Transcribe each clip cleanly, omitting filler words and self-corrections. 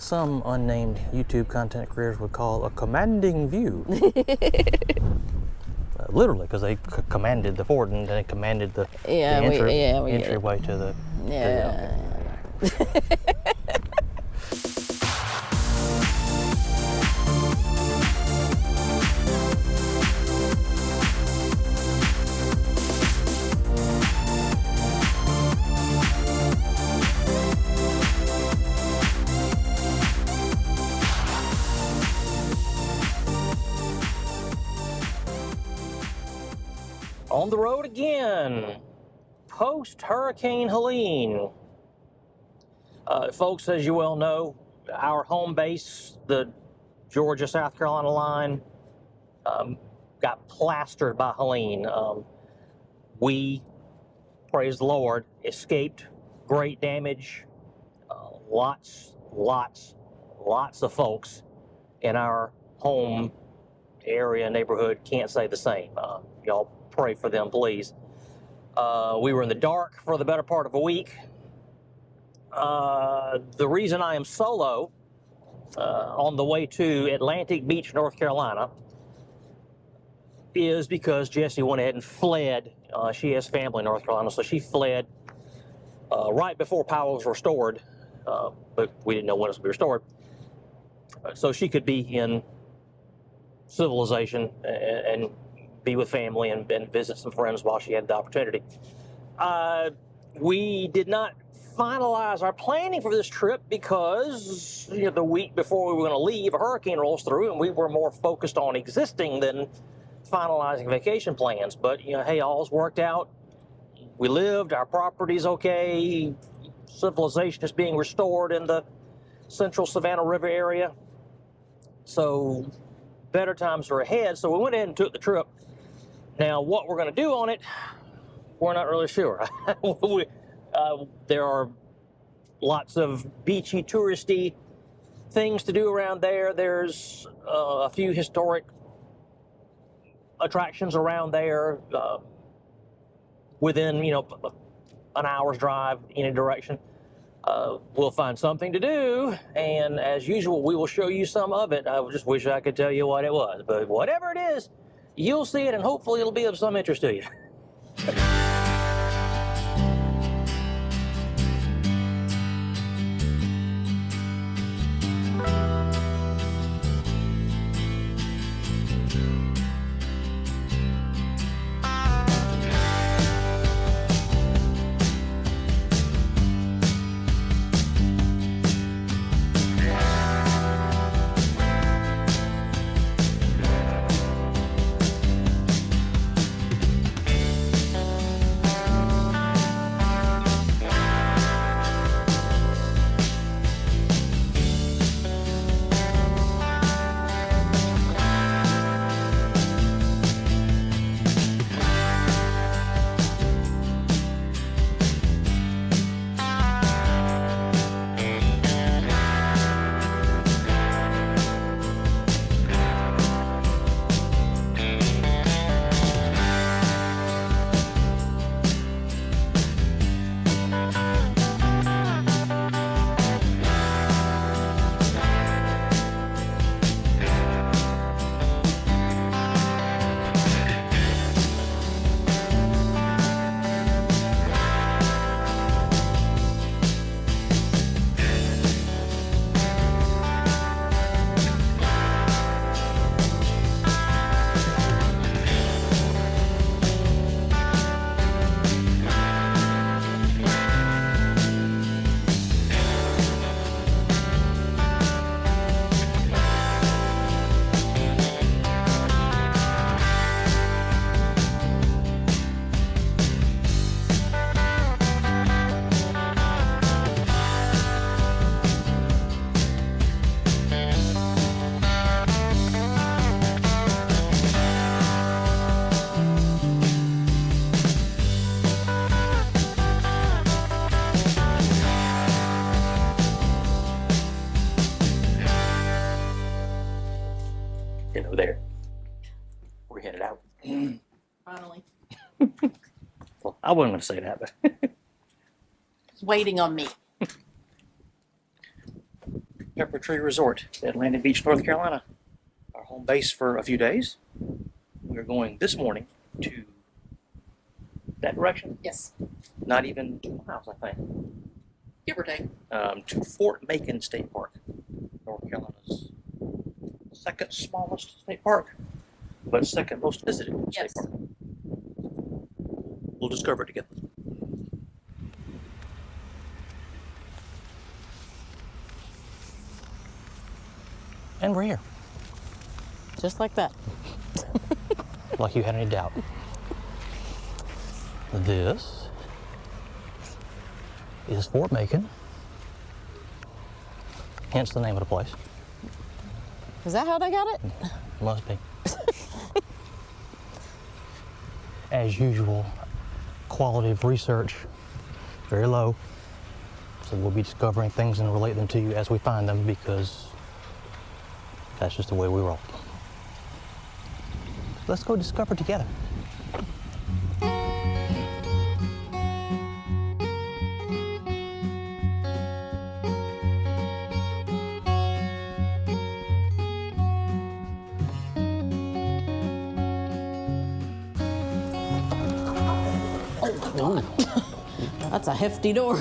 some unnamed YouTube content creators would call a commanding view. Literally, because they commanded the fort and they commanded the entryway to the... On the road again, post-Hurricane Helene. Folks, as you well know, our home base, the Georgia-South Carolina line, got plastered by Helene. We, praise the Lord, escaped great damage. Lots of folks in our home area, neighborhood can't say the same. Y'all pray for them, please. We were in the dark for the better part of a week. The reason I am solo on the way to Atlantic Beach, North Carolina, is because Jessie went ahead and fled. She has family in North Carolina, so she fled right before power was restored, but we didn't know when it was going to be restored. So she could be in civilization and be with family and visit some friends while she had the opportunity. We did not finalize our planning for this trip because the week before we were going to leave, a hurricane rolls through, and we were more focused on existing than finalizing vacation plans. But hey, all's worked out. We lived, our property's okay, civilization is being restored in the Central Savannah River Area. So better times are ahead. So we went ahead and took the trip. Now, what we're going to do on it, we're not really sure. There are lots of beachy, touristy things to do around there. There's a few historic attractions around there within, an hour's drive in any direction. We'll find something to do, and as usual, we will show you some of it. I just wish I could tell you what it was, but whatever it is, you'll see it, and hopefully it'll be of some interest to you. There. We're headed out. Finally. Well, I wasn't going to say that, but It's waiting on me. Pepper Tree Resort, Atlantic Beach, North Carolina. Our home base for a few days. We're going this morning to that direction. Yes. Not even 2 miles, I think. Give or take. To Fort Macon State Park, North Carolina's second smallest state park, but second most visited state park. We'll discover it together. And we're here. Just like that. Like you had any doubt. This is Fort Macon, hence the name of the place. Is that how they got it? Must be. As usual, quality of research, very low. So we'll be discovering things and relate them to you as we find them because that's just the way we roll. Let's go discover together. Oh, that's a hefty door.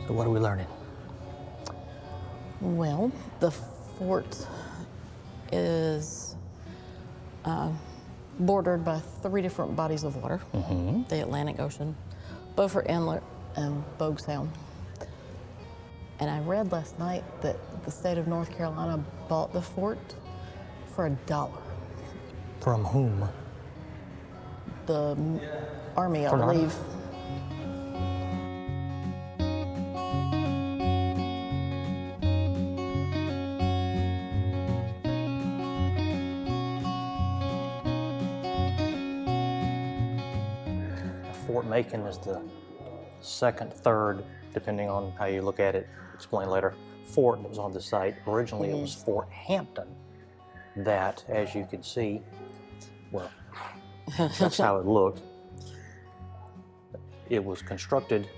So what are we learning? Well, the fort is bordered by 3 different bodies of water. The Atlantic Ocean, Beaufort Inlet, and Bogue Sound. And I read last night that the state of North Carolina bought the fort for $1. From whom? The Army, I From the Army? believe. Fort Macon is the second, third, depending on how you look at it, explain later, fort that was on the site. Originally it was Fort Hampton that, as you can see, well, that's how it looked. It was constructed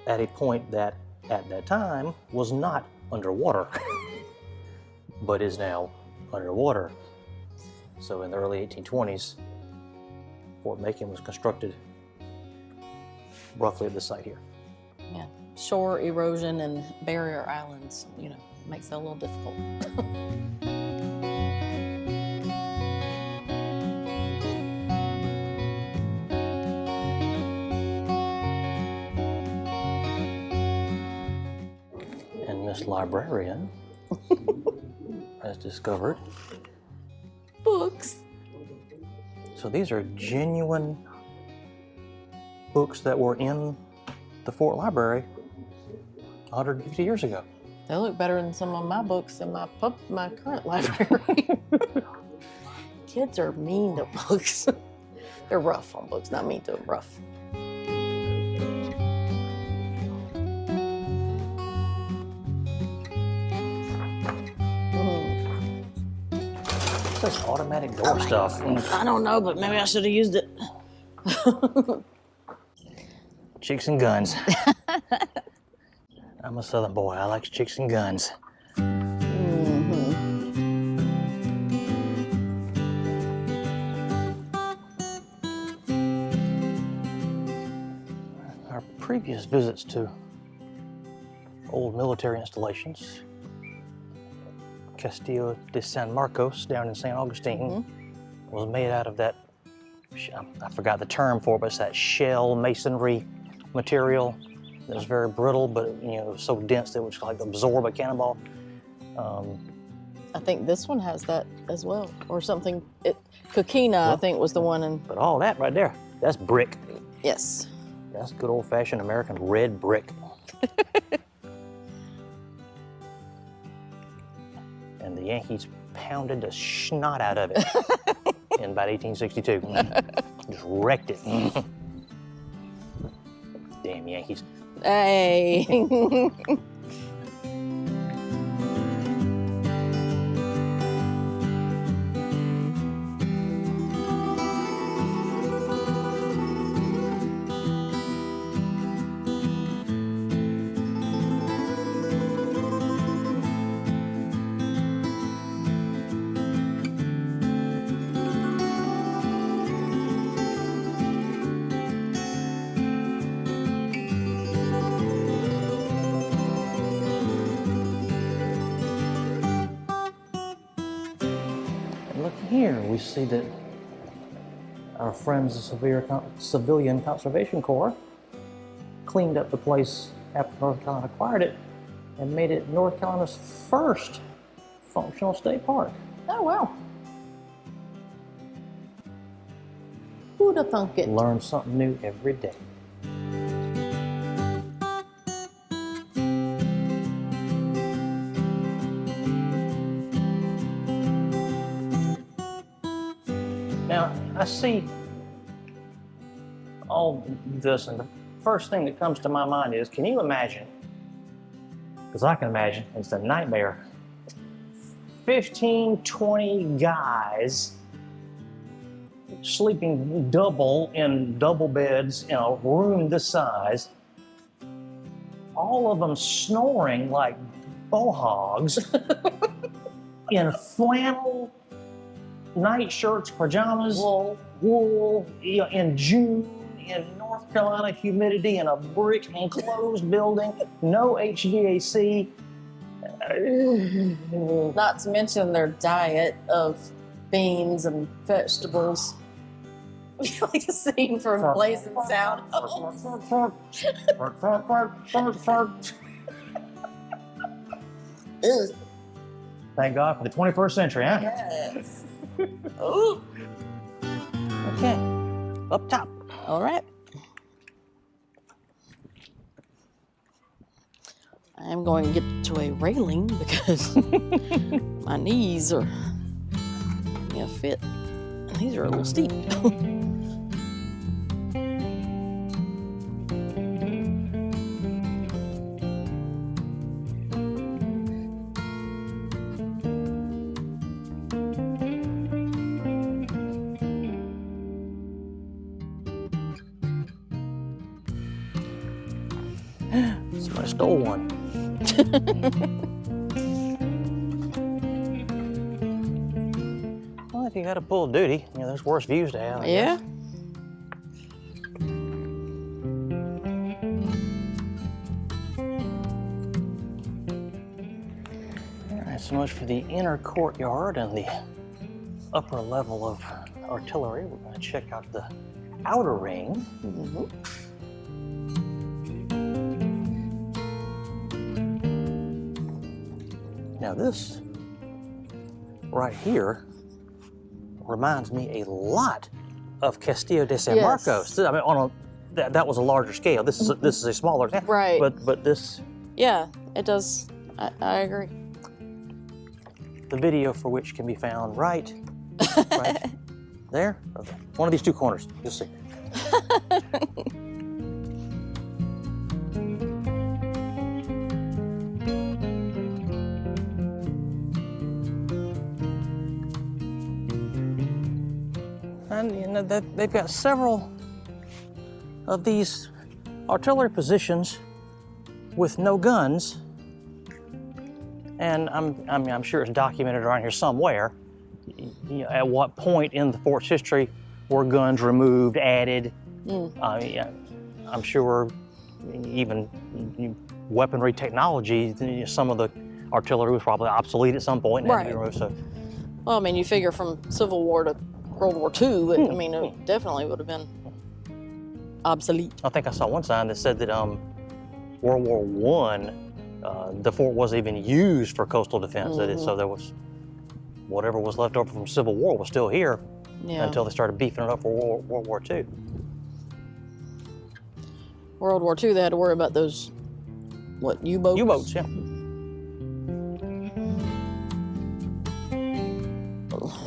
at a point that at that time was not underwater, but is now underwater. So in the early 1820s, Fort Macon was constructed roughly at the site here. Yeah, shore erosion and barrier islands, you know, makes it a little difficult. And Miss Librarian has discovered. Books. So these are genuine books that were in the Fort Library 150 years ago. They look better than some of my books in my current library. Kids are mean to books. They're rough on books, not mean to them, rough. This is automatic door stuff. I don't know, but maybe I should have used it. Chicks and guns. I'm a Southern boy. I like chicks and guns. Our previous visits to old military installations, Castillo de San Marcos down in St. Augustine, was made out of that, I forgot the term for it, but it's that shell masonry material that was very brittle, but you know, it was so dense that it would like absorb a cannonball. I think this one has that as well, or something. Coquina, I think, was the one in. But all that right there, that's brick. Yes. That's good old-fashioned American red brick. And the Yankees pounded the snot out of it in about 1862. Just wrecked it. Damn Yankees. Hey. Look here, we see that our friends, the Civilian Conservation Corps, cleaned up the place after North Carolina acquired it and made it North Carolina's first functional state park. Oh, wow. Who'd have thunk it? Learn something new every day. Now, I see all this, and the first thing that comes to my mind is, can you imagine, because I can imagine, it's a nightmare, 15, 20 guys sleeping double in double beds in a room this size, all of them snoring like bohogs in flannel, night shirts, pajamas, wool, in June, in North Carolina humidity, in a brick enclosed building, no HVAC. Not to mention their diet of beans and vegetables. Like a scene from Blazing Sound. Thank God for the 21st century, huh? Yes. Ooh. Okay, up top. All right. I am going to get to a railing because my knees are fit. These are a little steep. Somebody stole one. Well, if you got a full duty, there's worse views to have. I guess. All right, so much for the inner courtyard and the upper level of artillery. We're going to check out the outer ring. Now this right here reminds me a lot of Castillo de San Marcos. I mean, that was a larger scale. This is a smaller, right? But this, yeah, it does. I agree. The video for which can be found right there, okay. One of these two corners. You'll see. And they've got several of these artillery positions with no guns, and I'm sure it's documented around here somewhere. At what point in the fort's history were guns removed, added? I'm sure even weaponry technology. Some of the artillery was probably obsolete at some point and had to be removed. So, well, I mean, you figure from Civil War to World War II, I mean, it definitely would have been obsolete. I think I saw one sign that said that World War I, the fort wasn't even used for coastal defense. So there was whatever was left over from Civil War was still here until they started beefing it up for World War II. World War II, they had to worry about those, what, U-boats? U-boats, yeah.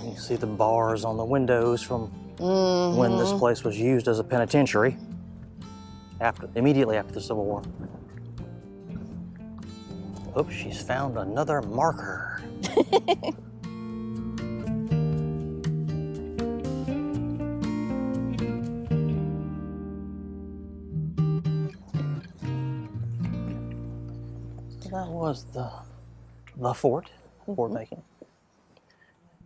You see the bars on the windows from when this place was used as a penitentiary, immediately after the Civil War. Oops, she's found another marker. That was the fort, Fort Macon.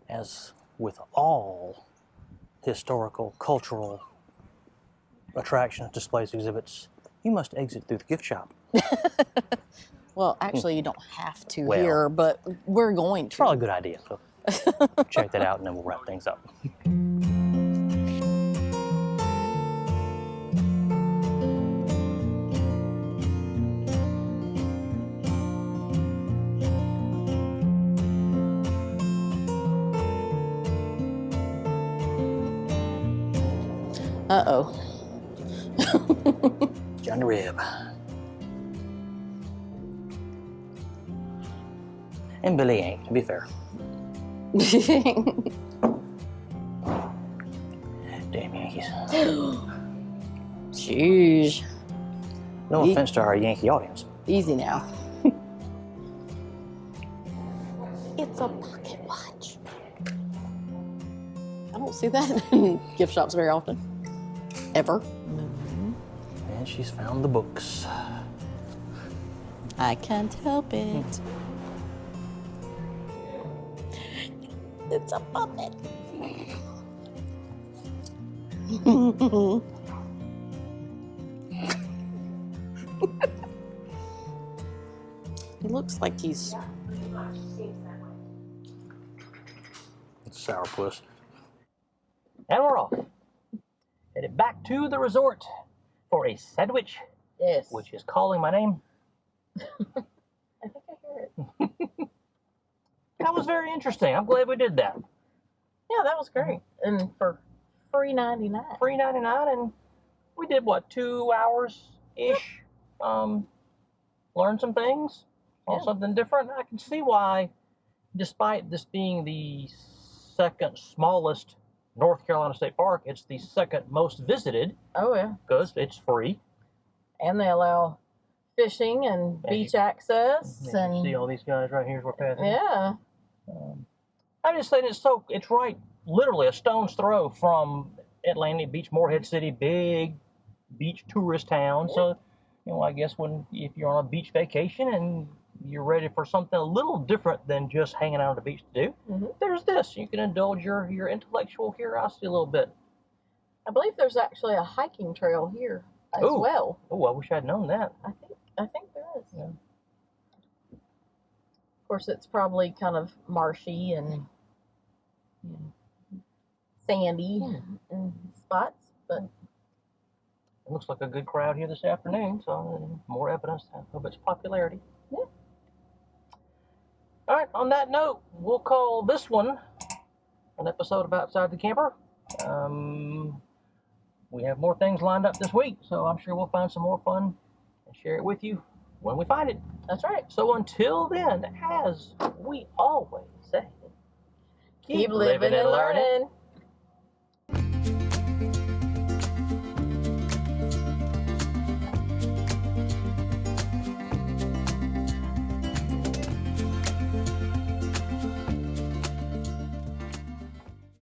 As with all historical, cultural attractions, displays, exhibits, you must exit through the gift shop. Well, actually, you don't have to here, but we're going to. It's probably a good idea. So. check that out, and then we'll wrap things up. Uh-oh. Johnny Rib. And Billy ain't, to be fair. Damn Yankees. Jeez. No offense to our Yankee audience. Easy now. It's a pocket watch. I don't see that in gift shops very often. Ever. And she's found the books. I can't help it. It's a puppet. He looks like he's... It's sourpuss. And we're off. Headed back to the resort for a sandwich. Yes. Which is calling my name. I think I hear it. That was very interesting. I'm glad we did that. Yeah, that was great. And for $3.99. $3.99, and we did what, 2 hours-ish? Learned some things, saw something different. I can see why, despite this being the second smallest North Carolina State Park, it's the second most visited. Oh, yeah. Because it's free. And they allow fishing and beach access. You And see all these guys right here as we're passing. yeah. I'm just saying it's right, literally a stone's throw from Atlantic Beach, Morehead City, big beach tourist town. Yeah. So, I guess if you're on a beach vacation and you're ready for something a little different than just hanging out on the beach to do, there's this. You can indulge your intellectual curiosity a little bit. I believe there's actually a hiking trail here as well. Oh, I wish I'd known that. I think there is. Yeah. Of course, it's probably kind of marshy and sandy in spots, but It looks like a good crowd here this afternoon, so more evidence of its popularity. Yeah. All right, on that note, we'll call this one an episode of Outside the Camper. We have more things lined up this week, so I'm sure we'll find some more fun and share it with you when we find it. that's right. So until then, as we always say, Keep living and learning.